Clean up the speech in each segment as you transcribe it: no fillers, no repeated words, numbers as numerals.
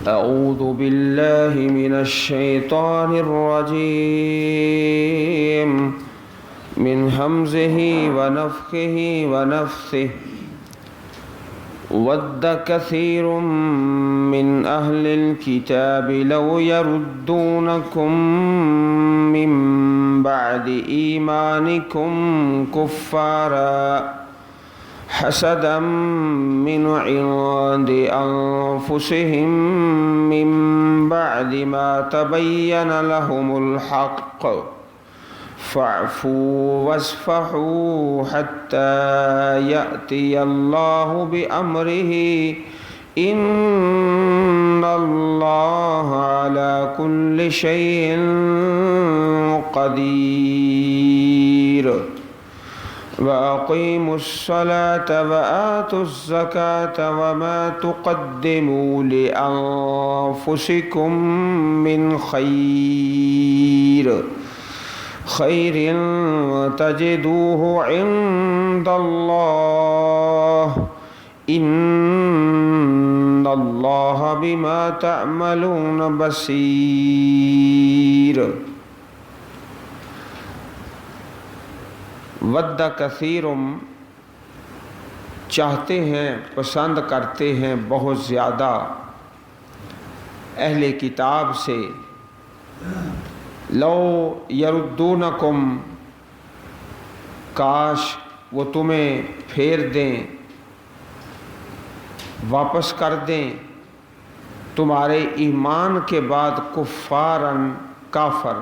أعوذ بالله من الشيطان الرجيم من همزه ونفخه ونفثه ود كثير من أهل الكتاب لو يردونكم من بعد إيمانكم كفارا حسدا من عند أنفسهم من بعد ما تبين لهم الحق فاعفوا واصفحوا حتى يأتي الله بأمره إن الله على كل شيء قدير وأقيموا الصلاة وآتوا الزكاة وما تقدموا لأنفسكم من خير تجدوه عند الله إن الله بما تعملون بصير ود کثیرم چاہتے ہیں، پسند کرتے ہیں بہت زیادہ اہل کتاب سے، لو یردونکم، کاش وہ تمہیں پھیر دیں، واپس کر دیں تمہارے ایمان کے بعد کفارن، کافر،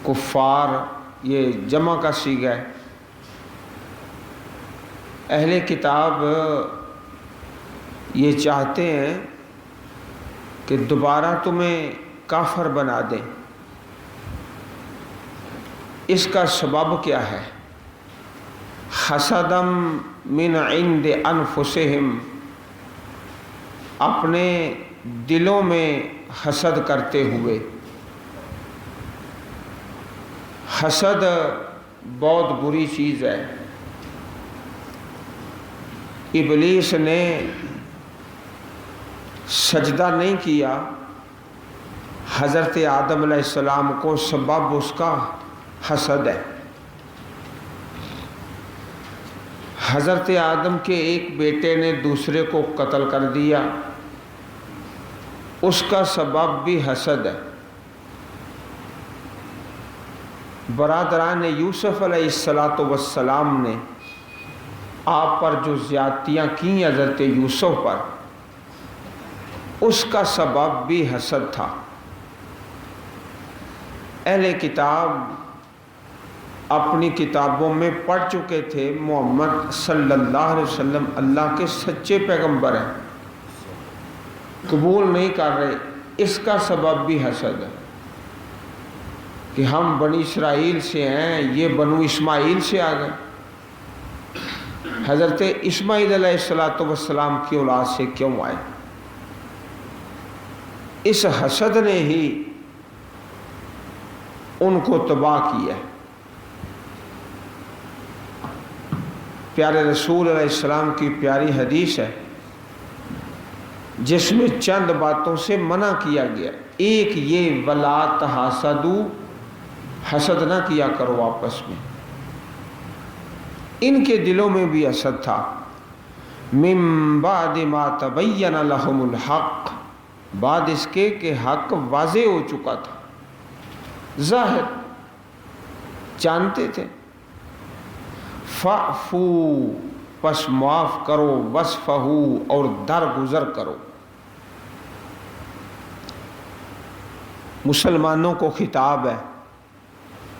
کفار یہ جمع کا صیغہ ہے۔ اہل کتاب یہ چاہتے ہیں کہ دوبارہ تمہیں کافر بنا دیں۔ اس کا سبب کیا ہے؟ حسدم من عند انفسہم، اپنے دلوں میں حسد کرتے ہوئے۔ حسد بہت بری چیز ہے۔ ابلیس نے سجدہ نہیں کیا حضرت آدم علیہ السلام کو، سبب اس کا حسد ہے۔ حضرت آدم کے ایک بیٹے نے دوسرے کو قتل کر دیا، اس کا سبب بھی حسد ہے۔ برادران یوسف علیہ السلام نے آپ پر جو زیادتیاں کی حضرت یوسف پر، اس کا سبب بھی حسد تھا۔ اہل کتاب اپنی کتابوں میں پڑھ چکے تھے محمد صلی اللہ علیہ وسلم اللہ کے سچے پیغمبر ہیں، قبول نہیں کر رہے، اس کا سبب بھی حسد ہے کہ ہم بنی اسرائیل سے ہیں، یہ بنو اسماعیل سے آ گئے، حضرت اسماعیل علیہ السلام کی اولاد سے کیوں آئے؟ اس حسد نے ہی ان کو تباہ کیا ہے۔ پیارے رسول علیہ السلام کی پیاری حدیث ہے جس میں چند باتوں سے منع کیا گیا۔ ایک یہ وَلَا تَحَاسَدُوا، حسد نہ کیا کرو آپس میں۔ ان کے دلوں میں بھی حسد تھا۔ مِن بَعْدِ مَا تَبَيَّنَ لَهُمُ الْحَقِّ، بعد اس کے کہ حق واضح ہو چکا تھا، ظاہر جانتے تھے۔ فَاعْفُوا، پس معاف کرو، وَاصْفَحُوا، اور درگزر کرو۔ مسلمانوں کو خطاب ہے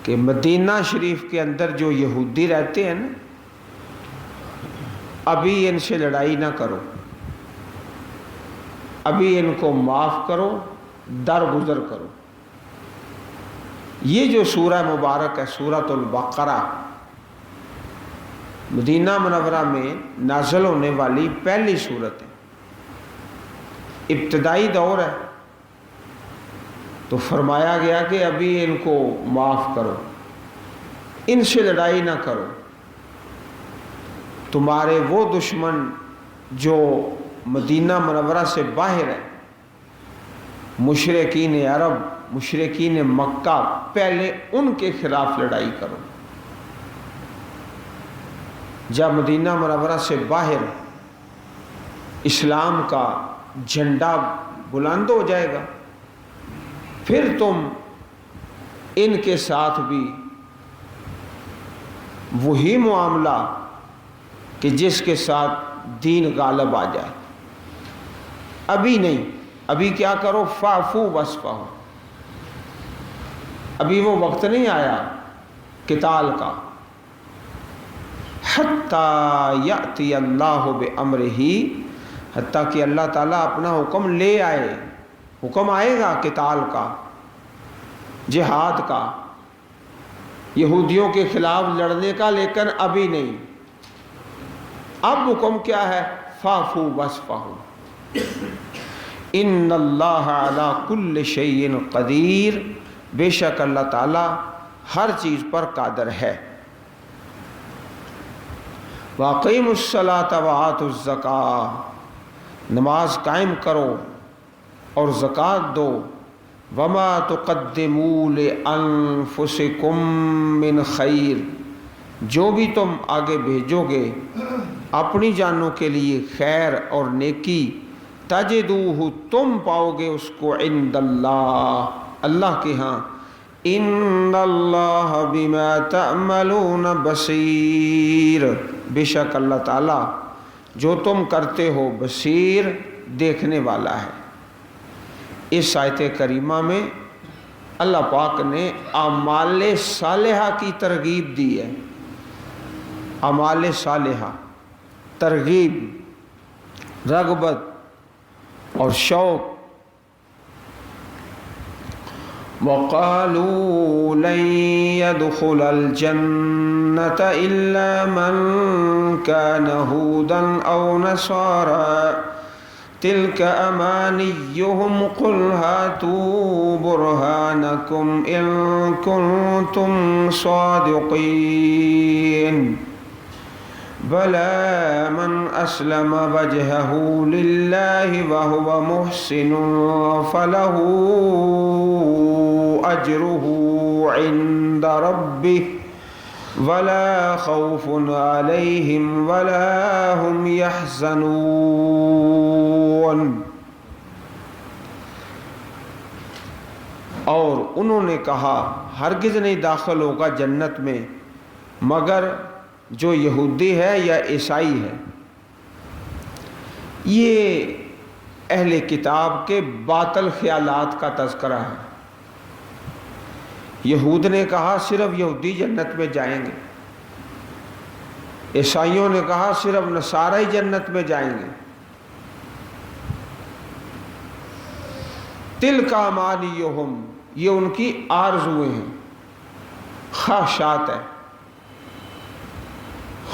کہ مدینہ شریف کے اندر جو یہودی رہتے ہیں نا، ابھی ان سے لڑائی نہ کرو، ابھی ان کو معاف کرو، درگزر کرو۔ یہ جو سورہ مبارک ہے سورۃ البقرہ، مدینہ منورہ میں نازل ہونے والی پہلی سورت ہے، ابتدائی دور ہے، تو فرمایا گیا کہ ابھی ان کو معاف کرو، ان سے لڑائی نہ کرو۔ تمہارے وہ دشمن جو مدینہ منورہ سے باہر ہے، مشرکین عرب، مشرکین مکہ، پہلے ان کے خلاف لڑائی کرو۔ جب مدینہ منورہ سے باہر اسلام کا جھنڈا بلند ہو جائے گا، پھر تم ان کے ساتھ بھی وہی معاملہ کہ جس کے ساتھ دین غالب آ جائے۔ ابھی نہیں، ابھی کیا کرو؟ فاعفو واصفحوا، ابھی وہ وقت نہیں آیا قتال کا۔ حتی یأتی اللہ بامرہ، حتیٰ کہ اللہ تعالیٰ اپنا حکم لے آئے۔ حکم آئے گا قتال کا، جہاد کا، یہودیوں کے خلاف لڑنے کا، لیکن ابھی نہیں۔ اب حکم کیا ہے؟ فاعفو واصفحوا، ان اللہ علی کل شیء قدیر، بے شک اللہ تعالیٰ ہر چیز پر قادر ہے۔ وَأَقِیمُوا الصَّلَاةَ وَآتُوا الزَّکَاۃَ، نماز قائم کرو اور زکوٰۃ دو۔ وَمَا تُقَدِّمُوا لِأَنفُسِكُم مِّن خَیْرٍ، جو بھی تم آگے بھیجو گے اپنی جانوں کے لیے خیر اور نیکی، تجدوہ، تم پاؤ گے اس کو، عند اللہ، اللہ کے ہاں۔ ان اللہ بما تعملون بصیر، بے شک اللہ تعالیٰ جو تم کرتے ہو بصیر، دیکھنے والا ہے۔ اس آیت کریمہ میں اللہ پاک نے اعمال صالحہ کی ترغیب دی ہے۔ اعمال صالحہ، ترغیب، رغبت اور شوق۔ وَقَالُوا لَن يَدْخُلَ الْجَنَّةَ إِلَّا مَن كَانَ هُودًا أَوْ نَصَارَىٰ تِلْكَ أَمَانِيُّهُمْ قُلْ هَاتُوا بُرْهَانَكُمْ إِن كُنتُمْ صَادِقِينَ بَلَىٰ مَنْ أَسْلَمَ وَجْهَهُ لِلَّهِ وَهُوَ مُحْسِنٌ فَلَهُ أَجْرُهُ عِندَ رَبِّهِ وَلَا خَوْفٌ عَلَيْهِمْ وَلَا هُمْ يَحْزَنُونَ۔ اور انہوں نے کہا ہرگز نہیں داخل ہوگا جنت میں مگر جو یہودی ہے یا عیسائی ہے۔ یہ اہل کتاب کے باطل خیالات کا تذکرہ ہے۔ یہود نے کہا صرف یہودی جنت میں جائیں گے، عیسائیوں نے کہا صرف نصارہ جنت میں جائیں گے۔ تلک امانیہم، یہ ان کی آرزویں ہیں، خواہشات ہیں۔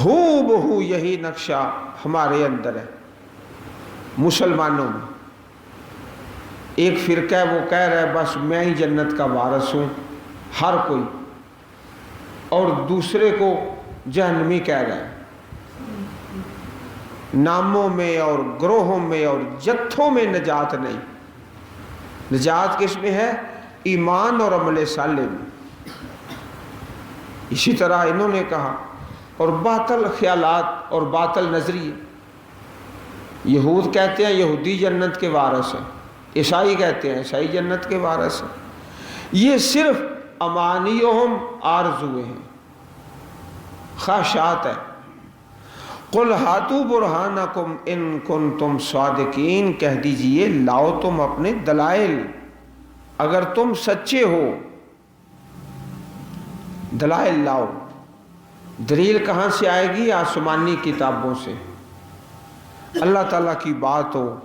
ہو بہو یہی نقشہ ہمارے اندر ہے، مسلمانوں میں۔ ایک فرقہ ہے وہ کہہ رہا ہے بس میں ہی جنت کا وارث ہوں، ہر کوئی، اور دوسرے کو جہنمی کہہ رہا ہے۔ ناموں میں اور گروہوں میں اور جتھوں میں نجات نہیں۔ نجات کس میں ہے؟ ایمان اور عمل صالح میں۔ اسی طرح انہوں نے کہا، اور باطل خیالات اور باطل نظریے۔ یہود کہتے ہیں یہودی جنت کے وارث ہیں، عیسائی کہتے ہیں عیسائی جنت کے وارث ہیں۔ یہ صرف امانیہم، آرزویں ہیں، خواہشات ہیں۔ قل ہاتوا برہانکم ان کنتم صادقین، کہہ دیجئے لاؤ تم اپنے دلائل اگر تم سچے ہو۔ دلائل لاؤ۔ دلیل کہاں سے آئے گی؟ آسمانی کتابوں سے۔ اللہ تعالیٰ کی بات ہو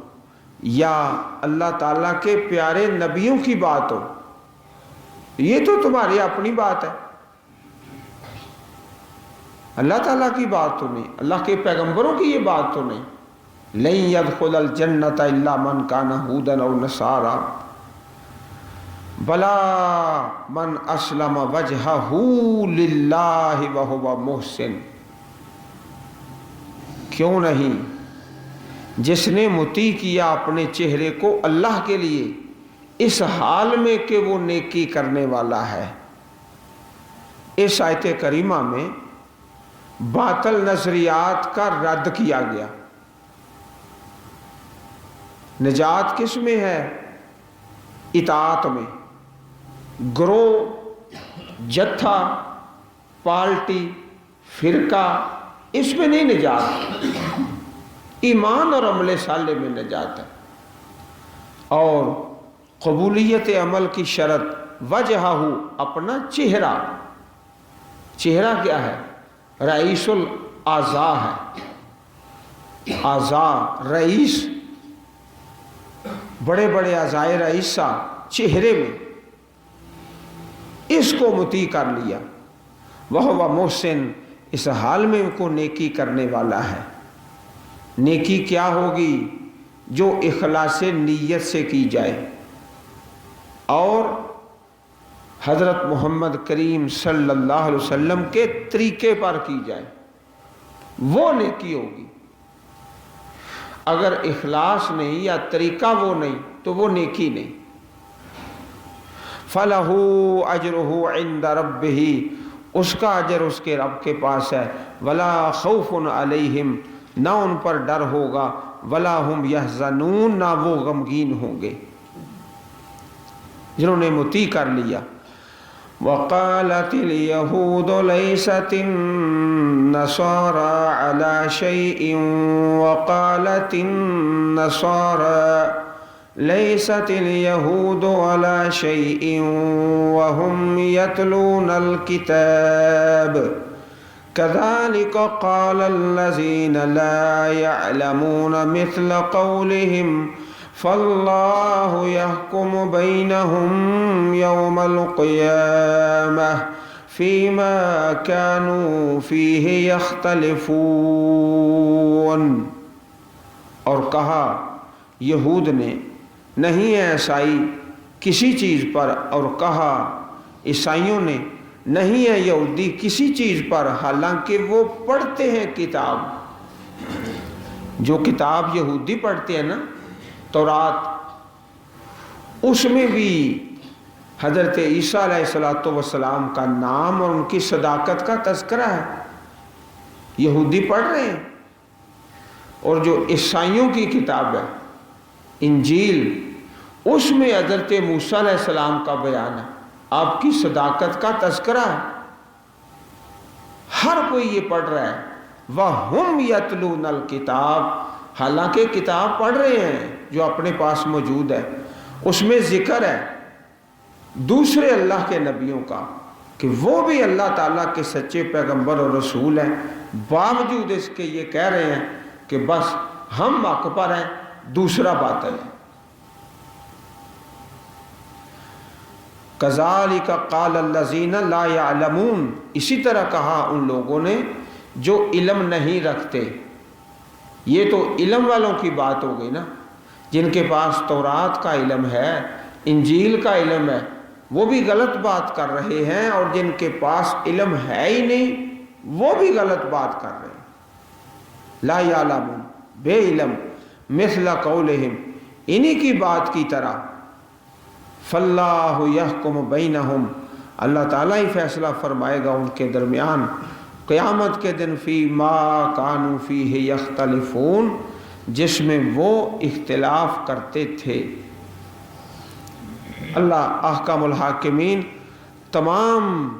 یا اللہ تعالیٰ کے پیارے نبیوں کی بات ہو، یہ تو تمہاری اپنی بات ہے، اللہ تعالیٰ کی بات تو نہیں، اللہ کے پیغمبروں کی یہ بات تو نہیں۔ لن يدخل الجنة الا من كان هودا او نصارى بلا من اسلم وجهه لله وهو محسن، کیوں نہیں؟ جس نے مطیع کیا اپنے چہرے کو اللہ کے لیے اس حال میں کہ وہ نیکی کرنے والا ہے۔ اس آیت کریمہ میں باطل نظریات کا رد کیا گیا۔ نجات کس میں ہے؟ اطاعت میں۔ گروہ، جتھا، پارٹی، فرقہ، اس میں نہیں نجات، ایمان اور عمل صالح میں نجات ہے۔ اور قبولیت عمل کی شرط وجہہ، اپنا چہرہ۔ چہرہ کیا ہے؟ رئیس الاعضاء ہے۔ اعضاء، رئیس، بڑے بڑے اعضائے رئیسہ چہرے میں، اس کو مطیع کر لیا۔ وہ محسن، اس حال میں کو نیکی کرنے والا ہے۔ نیکی کیا ہوگی؟ جو اخلاص نیت سے کی جائے اور حضرت محمد کریم صلی اللہ علیہ وسلم کے طریقے پر کی جائے، وہ نیکی ہوگی۔ اگر اخلاص نہیں یا طریقہ وہ نہیں تو وہ نیکی نہیں۔ فَلَهُ أَجْرُهُ عِنْدَ رَبِّهِ، اس کا اجر اس کے رب کے پاس ہے۔ وَلَا خَوْفٌ عَلَيْهِمْ، نہ ان پر ڈر ہوگا، وَلَا هُمْ يَحْزَنُونَ، نہ وہ غمگین ہوں گے، جنہوں نے مطیع کر لیا۔ وَقَالَتِ الْيَهُودُ لَيْسَتِ النَّصَارَى عَلَى شَيْءٍ وَقَالَتِ النَّصَارَى لَيْسَتِ الْيَهُودُ عَلَى شَيْءٍ وَهُمْ يَتْلُونَ الْكِتَابَ كَذَلِكَ قَالَ الَّذِينَ لَا يَعْلَمُونَ مِثْلَ قَوْلِهِمْ فَاللَّهُ يَحْكُمُ بَيْنَهُمْ يَوْمَ الْقِيَامَةِ فِيمَا كَانُوا فِيهِ يَخْتَلِفُونَ۔ اور کہا یہود نے، نہیں ہے عیسائی کسی چیز پر، اور کہا عیسائیوں نے، نہیں ہے یہودی کسی چیز پر، حالانکہ وہ پڑھتے ہیں کتاب۔ جو کتاب یہودی پڑھتے ہیں نا، تورات، اس میں بھی حضرت عیسیٰ علیہ السلام کا نام اور ان کی صداقت کا تذکرہ ہے۔ یہودی پڑھ رہے ہیں۔ اور جو عیسائیوں کی کتاب ہے انجیل، اس میں حضرت موسیٰ علیہ السلام کا بیان ہے، آپ کی صداقت کا تذکرہ ہے۔ ہر کوئی یہ پڑھ رہا ہے۔ وَهُمْ يَتْلُونَ الْكِتَابَ، حالانکہ کتاب پڑھ رہے ہیں جو اپنے پاس موجود ہے، اس میں ذکر ہے دوسرے اللہ کے نبیوں کا کہ وہ بھی اللہ تعالیٰ کے سچے پیغمبر اور رسول ہیں، باوجود اس کے یہ کہہ رہے ہیں کہ بس ہم حق پر ہیں، دوسرا باطل ہے۔ کذالک قال الذین لا یعلمون، اسی طرح کہا ان لوگوں نے جو علم نہیں رکھتے۔ یہ تو علم والوں کی بات ہو گئی نا، جن کے پاس تورات کا علم ہے، انجیل کا علم ہے، وہ بھی غلط بات کر رہے ہیں، اور جن کے پاس علم ہے ہی نہیں وہ بھی غلط بات کر رہے ہیں۔ لا یعلمون، بے علم، مثل قولہم، انہی کی بات کی طرح۔ فاللہ یحکم بینہم، اللہ تعالیٰ ہی فیصلہ فرمائے گا ان کے درمیان قیامت کے دن، فی ما کانوا فیہ یختلفون، جس میں وہ اختلاف کرتے تھے۔ اللہ احکم الحاکمین تمام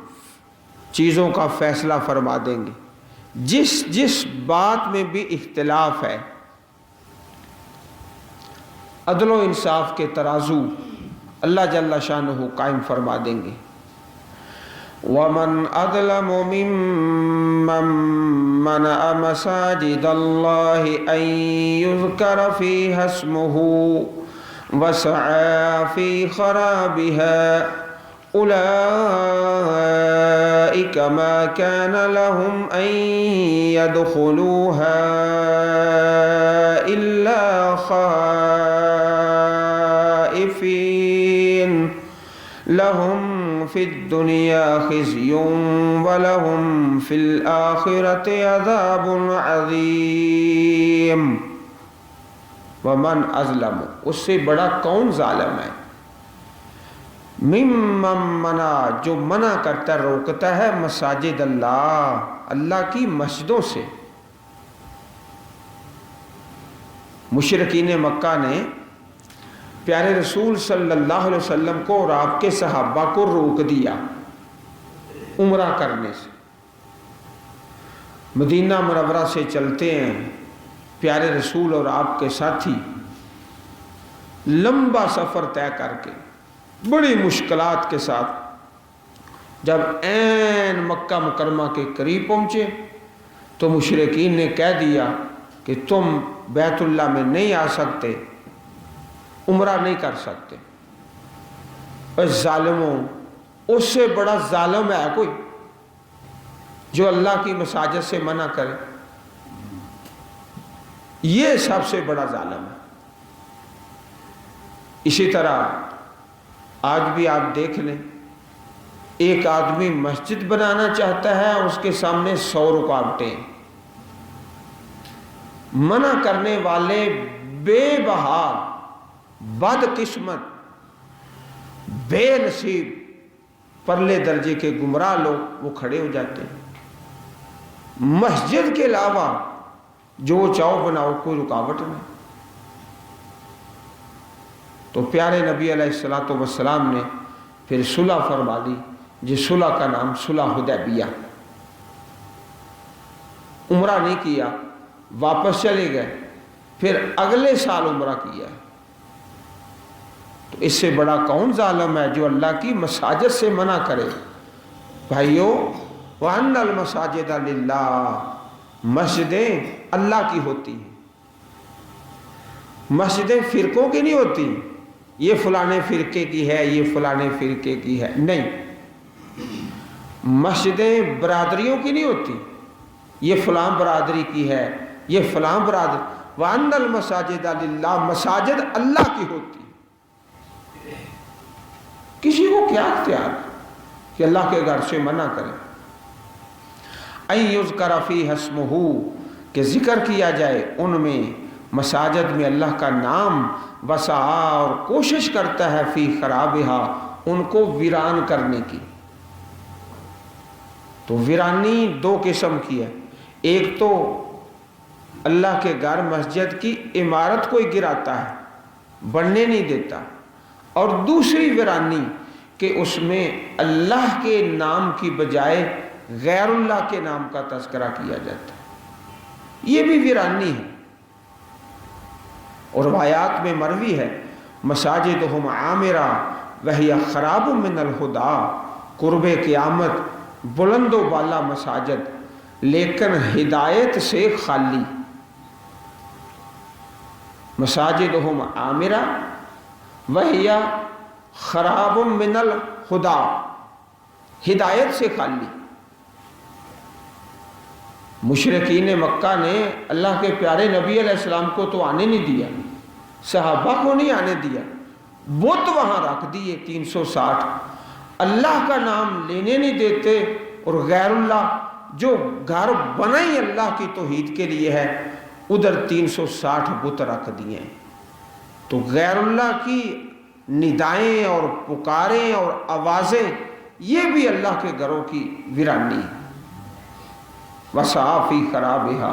چیزوں کا فیصلہ فرما دیں گے۔ جس جس بات میں بھی اختلاف ہے، عدل و انصاف کے ترازو اللہ جل شانہ قائم فرما دیں گے۔ وَمَنْ أَظْلَمُ مِمَّنْ مَنَعَ مَسَاجِدَ اللَّهِ أَنْ يُذْكَرَ فِيهَا اسْمُهُ وَسَعَى فِي خَرَابِهَا أُولَئِكَ مَا كَانَ لَهُمْ أَنْ يَدْخُلُوهَا إِلَّا خَائِفِينَ لَهُمْ فِي الدُّنْيَا خِزْيٌ وَلَهُمْ فِي الْآخِرَةِ عَذَابٌ عَظِيمٌ۔ ومن اظلم، اس سے بڑا کون ظالم ہے، ممن منع، جو منع کرتا روکتا ہے مساجد اللہ، اللہ کی مسجدوں سے۔ مشرکین مکہ نے پیارے رسول صلی اللہ علیہ وسلم کو اور آپ کے صحابہ کو روک دیا عمرہ کرنے سے۔ مدینہ منورہ سے چلتے ہیں پیارے رسول اور آپ کے ساتھی، لمبا سفر طے کر کے بڑی مشکلات کے ساتھ جب عین مکہ مکرمہ کے قریب پہنچے تو مشرکین نے کہہ دیا کہ تم بیت اللہ میں نہیں آ سکتے، عمرہ نہیں کر سکتے۔ اے ظالموں، اس سے بڑا ظالم ہے کوئی جو اللہ کی مساجد سے منع کرے؟ یہ سب سے بڑا ظالم ہے۔ اسی طرح آج بھی آپ دیکھ لیں، ایک آدمی مسجد بنانا چاہتا ہے، اس کے سامنے 100 رکاوٹیں، منع کرنے والے بے بہا، بد قسمت، بے نصیب، پرلے درجے کے گمراہ لوگ وہ کھڑے ہو جاتے ہیں۔ مسجد کے علاوہ جو چاہو بناؤ، کوئی رکاوٹ نہیں۔ تو پیارے نبی علیہ الصلوۃ والسلام نے پھر صلح فرما دی، جس صلح کا نام صلح حدیبیہ۔ عمرہ نہیں کیا، واپس چلے گئے، پھر اگلے سال عمرہ کیا۔ تو اس سے بڑا کون ظالم ہے جو اللہ کی مساجد سے منع کرے؟ بھائیو، وَأَنَّ الْمَسَاجِدَ لِلَّهِ، مسجدیں اللہ کی ہوتی ہیں، مسجدیں فرقوں کی نہیں ہوتی، یہ فلانے فرقے کی ہے، یہ فلانے فرقے کی ہے، نہیں۔ مسجدیں برادریوں کی نہیں ہوتی، یہ فلاں برادری کی ہے، یہ فلاں برادری۔ وَأَنَّ الْمَسَاجِدَ لِلَّهِ، مساجد اللہ کی ہوتی ہے۔ کسی کو کیا اختیار کہ اللہ کے گھر سے منع کرے؟ أَن يُذْكَرَ فِيهَا اسْمُهُ، کہ ذکر کیا جائے ان میں، مساجد میں اللہ کا نام، وسعى، اور کوشش کرتا ہے، فی خرابها، ان کو ویران کرنے کی۔ تو ویرانی دو قسم کی ہے، ایک تو اللہ کے گھر مسجد کی عمارت کو ہی گراتا ہے، بننے نہیں دیتا، اور دوسری ویرانی کہ اس میں اللہ کے نام کی بجائے غیر اللہ کے نام کا تذکرہ کیا جاتا ہے، یہ بھی ویرانی ہے۔ اور روایات میں مروی ہے، مساجدہم عامرہ وہی خراب من الہدا، قرب قیامت بلند و بالا مساجد لیکن ہدایت سے خالی۔ مساجدہم عامرہ وہی خراب من الہدا، ہدایت سے خالی۔ مشرکین مکہ نے اللہ کے پیارے نبی علیہ السلام کو تو آنے نہیں دیا، صحابہ کو نہیں آنے دیا، بت وہاں رکھ دیے 360، اللہ کا نام لینے نہیں دیتے، اور غیر اللہ جو گھر بنا ہی اللہ کی توحید کے لیے ہے، ادھر 360 بت رکھ دیے۔ تو غیر اللہ کی ندائیں اور پکاریں اور آوازیں، یہ بھی اللہ کے گھروں کی ویرانی ہے۔ وَسَعَى فِي خَرَابِهَا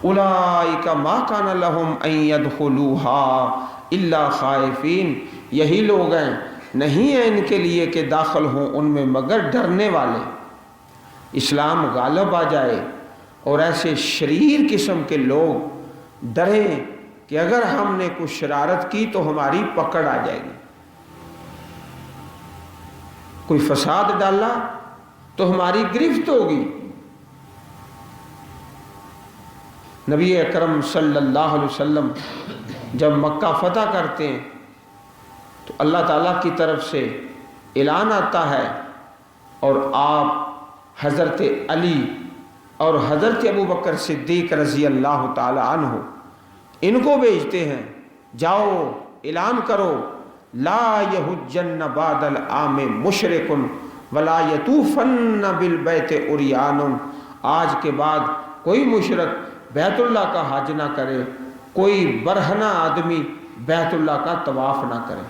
أُولَٰئِكَ مَا كَانَ لَهُمْ أَن يَدْخُلُوهَا إِلَّا خَائِفِينَ، یہی لوگ ہیں، نہیں ہیں ان کے لیے کہ داخل ہوں ان میں مگر ڈرنے والے۔ اسلام غالب آ جائے اور ایسے شریر قسم کے لوگ ڈریں کہ اگر ہم نے کچھ شرارت کی تو ہماری پکڑ آ جائے گی، کوئی فساد ڈالا تو ہماری گرفت ہوگی۔ نبی اکرم صلی اللہ علیہ وسلم جب مکہ فتح کرتے ہیں تو اللہ تعالیٰ کی طرف سے اعلان آتا ہے، اور آپ حضرت علی اور حضرت ابوبکر صدیق رضی اللہ تعالی عنہ ان کو بھیجتے ہیں، جاؤ اعلان کرو، لا یحجن بعد العام مشرک ولا یطوفن بالبیت عریان، آج کے بعد کوئی مشرک بیت اللہ کا حج نہ کرے کوئی برہنہ آدمی بیت اللہ کا طواف نہ کرے.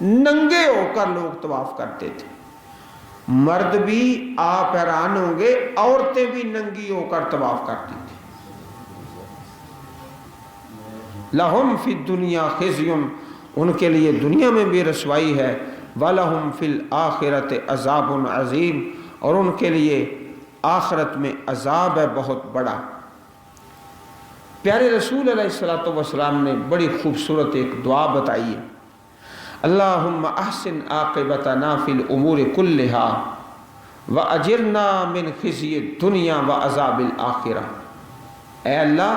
ننگے ہو کر لوگ طواف کرتے تھے. مرد بھی آپ حیران ہوں گے عورتیں بھی ننگی ہو کر طواف کرتی تھی. لہم فی الدنیا خزی، ان کے لیے دنیا میں بھی رسوائی ہے. وَلَهُمْ فِي الْآخِرَةِ عَذَابٌ عَظِيمٌ، اور ان کے لیے آخرت میں عذاب ہے بہت بڑا. پیارے رسول علیہ الصلوۃ والسلام نے بڑی خوبصورت ایک دعا بتائی ہے. اللہم احسن عاقبتنا فی الامور کلہا واجرنا من خزی الدنیا وعذاب الآخرہ. اے اللہ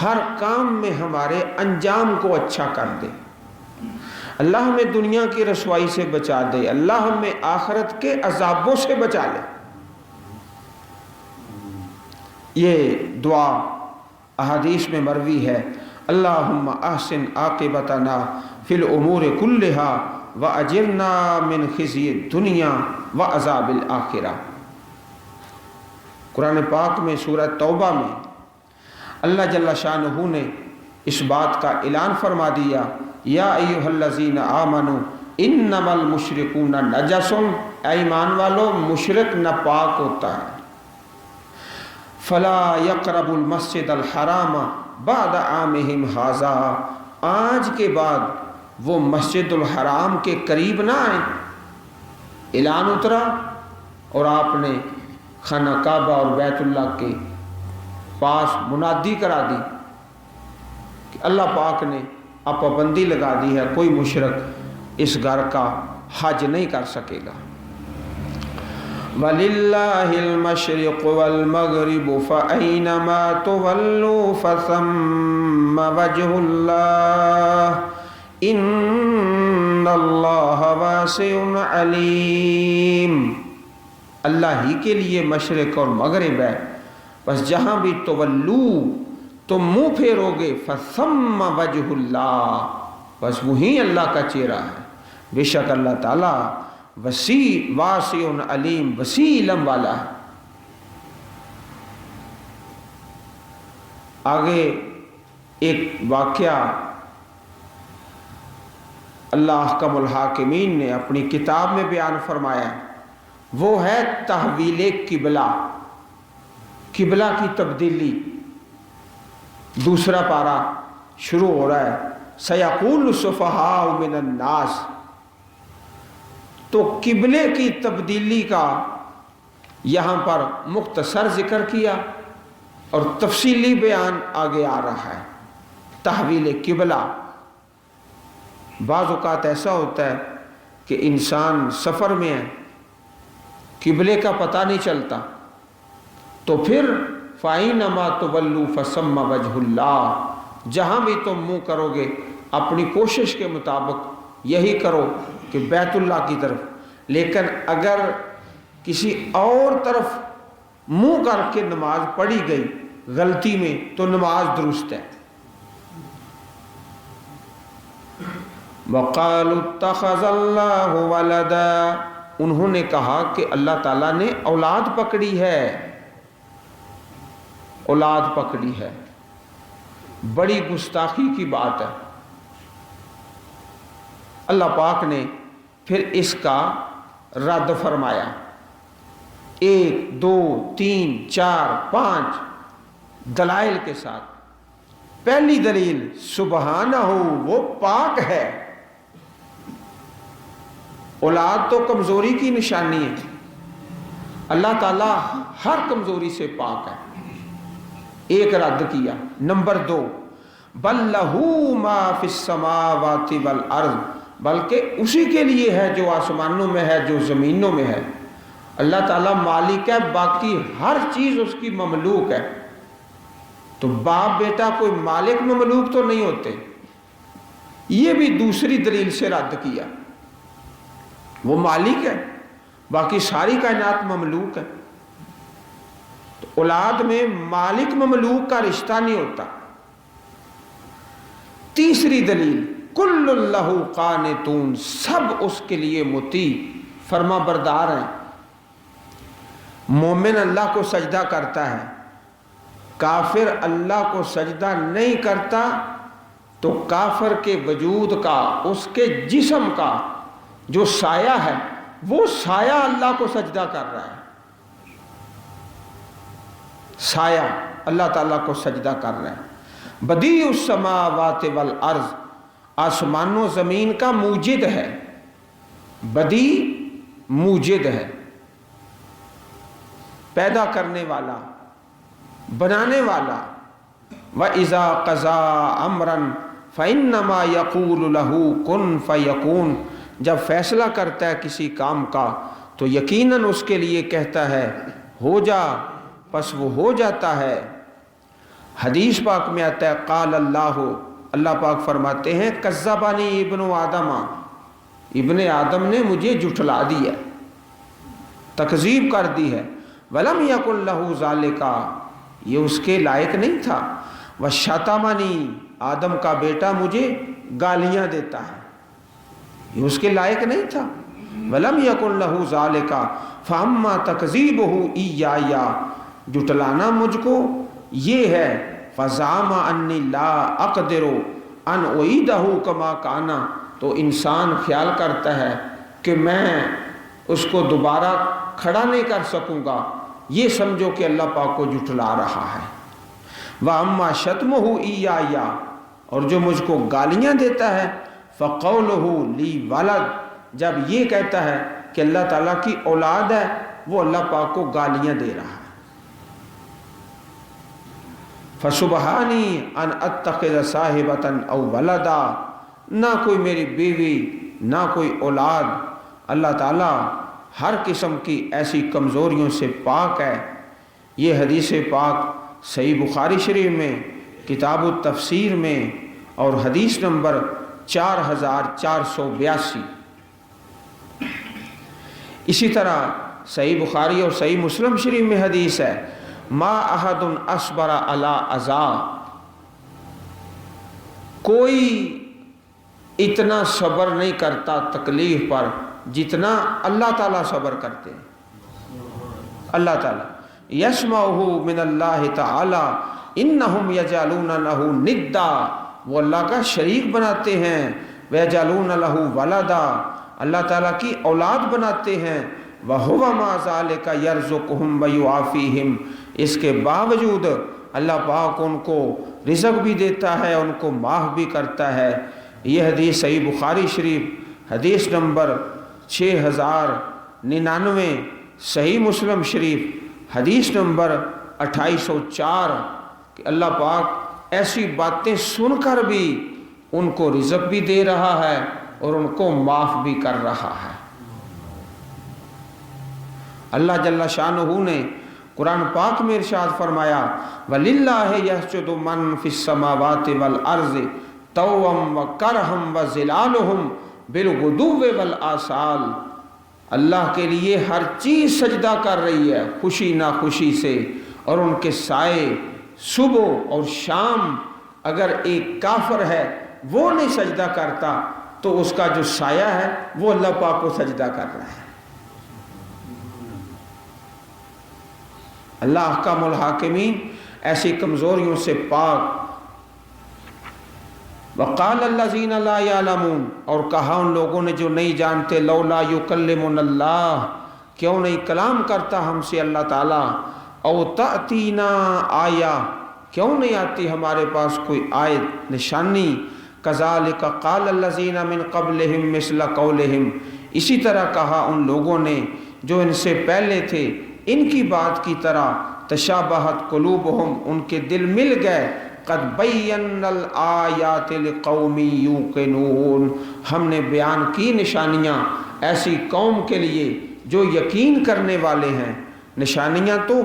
ہر کام میں ہمارے انجام کو اچھا کر دے. اللہ ہمیں دنیا کی رسوائی سے بچا دے. اللہ ہمیں آخرت کے عذابوں سے بچا لے. یہ دعا احادیث میں مروی ہے. اللہم احسن عاقبتنا فی الامور کلہا واجرنا من خزی الدنیا وعذاب الآخرہ. قرآن پاک میں سورہ توبہ میں اللہ جل شانہ نے اس بات کا اعلان فرما دیا. یا ایھا الذین آمنوا انما المشرکون نجس، اے ایمان والو مشرک ناپاک ہوتا ہے. فلا یقرب المسجد الحرام بعد عامہم ھذا، آج کے بعد وہ مسجد الحرام کے قریب نہ آئیں. اعلان اترا اور آپ نے خانہ کعبہ اور بیت اللہ کے پاس منادی کرا دی کہ اللہ پاک نے اب پابندی لگا دی ہے، کوئی مشرک اس گھر کا حج نہیں کر سکے گا. وَلِلَّهِ الْمَشْرِقُ وَالْمَغْرِبُ فَأَيْنَمَا تُوَلُّوا فَثَمَّ وَجْهُ اللَّهِ إِنَّ اللَّهَ وَاسِعٌ عَلِيمٌ. اللہ ہی کے لیے مشرق اور مغرب ہے، بس جہاں بھی تولو تم منہ پھیرو گے فَثَمَّ وَجْهُ اللَّهِ، بس وہی اللہ کا چہرہ ہے. بے شک اللہ تعالیٰ وسیع واسع علیم، وسیع علم والا ہے. آگے ایک واقعہ اللہ احکم الحاکمین نے اپنی کتاب میں بیان فرمایا، وہ ہے تحویل قبلہ، قبلہ کی تبدیلی. دوسرا پارہ شروع ہو رہا ہے. سیقول السفہاء من الناس، تو قبلے کی تبدیلی کا یہاں پر مختصر ذکر کیا اور تفصیلی بیان آگے آ رہا ہے. تحویل قبلہ، بعض اوقات ایسا ہوتا ہے کہ انسان سفر میں ہے، قبلے کا پتہ نہیں چلتا، تو پھر فَأَيْنَمَا تُوَلُّوا فَثَمَّ وَجْهُ اللَّهِ، جہاں بھی تم منہ کرو گے اپنی کوشش کے مطابق یہی کرو کہ بیت اللہ کی طرف. لیکن اگر کسی اور طرف منہ کر کے نماز پڑھی گئی غلطی میں تو نماز درست ہے. وَقَالُوا اتَّخَذَ اللَّهُ وَلَدًا، انہوں نے کہا کہ اللہ تعالیٰ نے اولاد پکڑی ہے، اولاد پکڑی ہے. بڑی گستاخی کی بات ہے. اللہ پاک نے پھر اس کا رد فرمایا 1 2 3 4 5 دلائل کے ساتھ. پہلی دلیل سبحانہ وہ پاک ہے. اولاد تو کمزوری کی نشانی ہے، اللہ تعالیٰ ہر کمزوری سے پاک ہے. ایک رد کیا. نمبر 2 بل لہو ما فی السماوات والارض، بلکہ اسی کے لیے ہے جو آسمانوں میں ہے جو زمینوں میں ہے. اللہ تعالیٰ مالک ہے، باقی ہر چیز اس کی مملوک ہے. تو باپ بیٹا کوئی مالک مملوک تو نہیں ہوتے. یہ بھی دوسری دلیل سے رد کیا. وہ مالک ہے، باقی ساری کائنات مملوک ہے. تو اولاد میں مالک مملوک کا رشتہ نہیں ہوتا. تیسری دلیل کل اللہ قانتون، سب اس کے لیے مطیع فرما بردار ہیں. مومن اللہ کو سجدہ کرتا ہے، کافر اللہ کو سجدہ نہیں کرتا تو کافر کے وجود کا، اس کے جسم کا جو سایہ ہے وہ سایہ اللہ کو سجدہ کر رہا ہے، سایہ اللہ تعالیٰ کو سجدہ کر رہا ہے۔ بدیع السماوات والارض، آسمان و زمین کا موجد ہے، بدیع موجد ہے، پیدا کرنے والا، بنانے والا۔ وَإِذَا قَضَىٰ أَمْرًا فَإِنَّمَا يَقُولُ لَهُ كُن فَيَكُونُ، جب فیصلہ کرتا ہے کسی کام کا تو یقیناً اس کے لیے کہتا ہے ہو جا، پس وہ ہو جاتا ہے۔ حدیث پاک میں آتا ہے قال اللہ، اللہ پاک فرماتے ہیں کذبنی ابن آدم، ابن آدم نے مجھے جھٹلا دیا، تکذیب کر دی ہے۔ ولم یکن لہ ذالک، یہ اس کے لائق نہیں تھا۔ وشتمنی، آدم کا بیٹا مجھے گالیاں دیتا ہے، یہ اس کے لائق نہیں تھا۔ ولم یکن لہ ذالک فاما تکذیبہ ایایا، جھٹلانا مجھ کو یہ ہے۔ فزعم انی لا اقدر ان اعیدہ کما کان، تو انسان خیال کرتا ہے کہ میں اس کو دوبارہ کھڑا نہیں کر سکوں گا، یہ سمجھو کہ اللہ پاک کو جھٹلا رہا ہے۔ وَأَمَّا شَتْمُهُ إِيَّايَ، اور جو مجھ کو گالیاں دیتا ہے، فَقَوْلُهُ لِي وَلَدْ، جب یہ کہتا ہے کہ اللہ تعالیٰ کی اولاد ہے، وہ اللہ پاک کو گالیاں دے رہا ہے۔ فَسُبْحَانِي أَنْ أَتَّخِذَ صَاحِبَةً أَوْ وَلَدًا، نہ کوئی میری بیوی نہ کوئی اولاد، اللہ تعالیٰ ہر قسم کی ایسی کمزوریوں سے پاک ہے۔ یہ حدیث پاک صحیح بخاری شریف میں کتاب التفسیر میں اور حدیث نمبر 4482۔ اسی طرح صحیح بخاری اور صحیح مسلم شریف میں حدیث ہے ما احد اصبر علی اذا، کوئی اتنا صبر نہیں کرتا تکلیف پر جتنا اللہ تعالیٰ صبر کرتے ہیں۔ اللہ تعالیٰ یسمعہ من اللہ تعالی انہم یجعلون لہ ندا، وہ اللہ کا شریک بناتے ہیں، ویجعلون لہ ولدا، اللہ تعالیٰ کی اولاد بناتے ہیں۔ وَهُوَ مَعَ ذَلِكَ يَرْزُقُهُمْ وَيُعَافِيهِمْ، اس کے باوجود اللہ پاک ان کو رزق بھی دیتا ہے، ان کو معاف بھی کرتا ہے۔ یہ حدیث صحیح بخاری شریف حدیث نمبر 6099، صحیح مسلم شریف حدیث نمبر 2804، کہ اللہ پاک ایسی باتیں سن کر بھی ان کو رزق بھی دے رہا ہے اور ان کو معاف بھی کر رہا ہے۔ اللہ جل شانہ نے قرآن پاک میں ارشاد فرمایا وَلِلَّهِ يَسْجُدُ مَن فِي السَّمَاوَاتِ وَالْأَرْضِ طَوْعًا وَكَرْهًا وَظِلَالُهُمْ بِالْغُدُوِّ وَالْآصَالِ، اللہ کے لیے ہر چیز سجدہ کر رہی ہے خوشی ناخوشی سے، اور ان کے سائے صبح اور شام۔ اگر ایک کافر ہے وہ نہیں سجدہ کرتا تو اس کا جو سایہ ہے وہ اللہ پاک کو سجدہ کر رہا ہے۔ اللہ احکم الحاکمین ایسی کمزوریوں سے پاک۔ وقال الذین لا یعلمون، اور کہا ان لوگوں نے جو نہیں جانتے، لولا یکلمنا اللہ، کیوں نہیں کلام کرتا ہم سے اللہ تعالیٰ، او تأتینا آیا، کیوں نہیں آتی ہمارے پاس کوئی آیت نشانی، کذالک قال الذین من قبلہم مثل قولہم، اسی طرح کہا ان لوگوں نے جو ان سے پہلے تھے ان کی بات کی طرح، تشابہت قلوبہم، ان کے دل مل گئے، قد بینا الآیات لقوم یوقنون، ہم نے بیان کی نشانیاں ایسی قوم کے لیے جو یقین کرنے والے ہیں۔ نشانیاں تو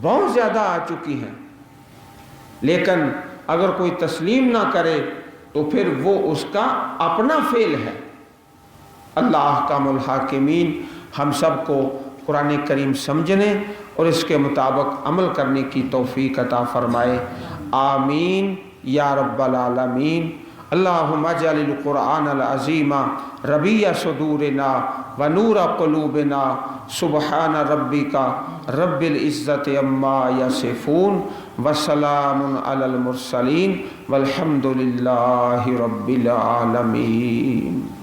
بہت زیادہ آ چکی ہیں، لیکن اگر کوئی تسلیم نہ کرے تو پھر وہ اس کا اپنا فعل ہے۔ اللہ احکم الحاکمین ہم سب کو قرآن کریم سمجھنے اور اس کے مطابق عمل کرنے کی توفیق عطا فرمائے، آمین یا رب العالمین۔ اللہم اجعل القرآن العظیم ربیع صدورنا ونور قلوبنا، سبحان ربک رب العزت عما یصفون، وسلام علی المرسلین والحمد للہ رب العالمین.